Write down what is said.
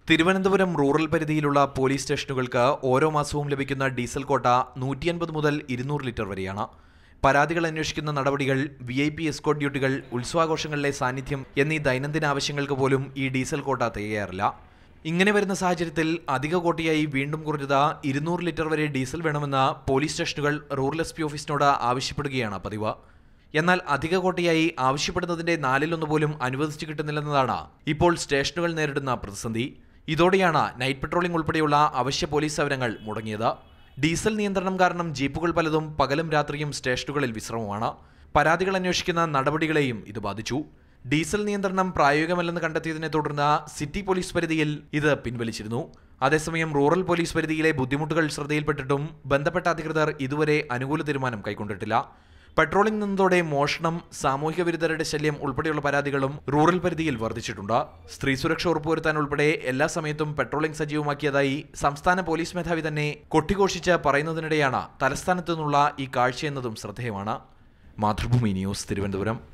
Thiruvananthapuram rural പരിധിയിലുള്ള police സ്റ്റേഷനുകൾക്ക് ഓരോ മാസവും ലഭിക്കുന്ന ഡീസൽ ക്വാട്ട 150 മുതൽ 200 ലിറ്റർ വരെയാണ്. പരാതികൾ അന്വേഷിക്കുന്ന നടപടികൾ, VIP എസ്കോർട്ട് ഡ്യൂട്ടികൾ, ഉത്സവാഘോഷങ്ങളിലെ സാന്നിധ്യം എന്നീ ദൈനംദിന ആവശ്യങ്ങൾക്ക് പോലും ഈ ഡീസൽ ക്വാട്ട തികയാറില്ല. ഇങ്ങനെ വരുന്ന സാഹചര്യത്തിൽ അധിക ക്വാട്ടയായി വീണ്ടും കുറഞ്ഞത് 200 ലിറ്റർ വരെ ഡീസൽ വേണമെന്ന് പോലീസ് സ്റ്റേഷനുകൾ റൂറൽ SP ഓഫീസിനോട് ആവശ്യപ്പെടുകയാണ് പതിവ്. എന്നാൽ അധിക ക്വാട്ടയായി ആവശ്യപ്പെടുന്നതിന്റെ 4/1 പോലും അനുവദിച്ചു കിട്ടുന്നില്ലെന്നതാണ് ഇപ്പോൾ സ്റ്റേഷനുകൾ നേരിടുന്ന പ്രതിസന്ധി. ഇതോടെയാണ് നൈറ്റ് പെട്രോളിംഗ് ഉൾപ്പെടെയുള്ള അവശ്യ പോലീസ് സേവനങ്ങൾ മുടങ്ങിയത്. ഡീസൽ നിയന്ത്രണം കാരണം ജീപ്പുകൾ പലതും പകലും രാത്രിയും സ്റ്റേഷനുകളിൽ വിശ്രമമാണ്. പരാതികൾ അന്വേഷിക്കുന്ന നടപടികളെയും ഇത് ബാധിച്ചു. ഡീസൽ നിയന്ത്രണം പ്രായോഗികമല്ലെന്ന് കണ്ടെത്തിയതിനെ തുടർന്ന് സിറ്റി പോലീസ് പരിധിയിൽ ഇത് പിൻവലിച്ചിരുന്നു. അതേസമയം റൂറൽ പോലീസ് പരിധിയിലെ ബുദ്ധിമുട്ടുകൾ ശ്രദ്ധയിൽപ്പെട്ടിട്ടും ബന്ധപ്പെട്ട അധികൃതർ ഇതുവരെ അനുകൂല തീരുമാനം കൈക്കൊണ്ടിട്ടില്ല. പെട്രോളിംഗ് നിന്നതോടെ മോഷണം, സാമൂഹിക വിരുദ്ധരുടെ ശല്യം ഉൾപ്പെടെയുള്ള പരാതികളും റൂറൽ പരിധിയിൽ വർദ്ധിച്ചിട്ടുണ്ട്. സ്ത്രീ സുരക്ഷ ഉറപ്പുവരുത്താൻ ഉൾപ്പെടെ എല്ലാ സമയത്തും പെട്രോളിംഗ് സജീവമാക്കിയതായി സംസ്ഥാന പോലീസ് മേധാവി തന്നെ കൊട്ടിഘോഷിച്ച് പറയുന്നതിനിടെയാണ് തലസ്ഥാനത്തു നിന്നുള്ള ഈ കാഴ്ചയെന്നതും ശ്രദ്ധേയമാണ്. മാതൃഭൂമി ന്യൂസ്, തിരുവനന്തപുരം.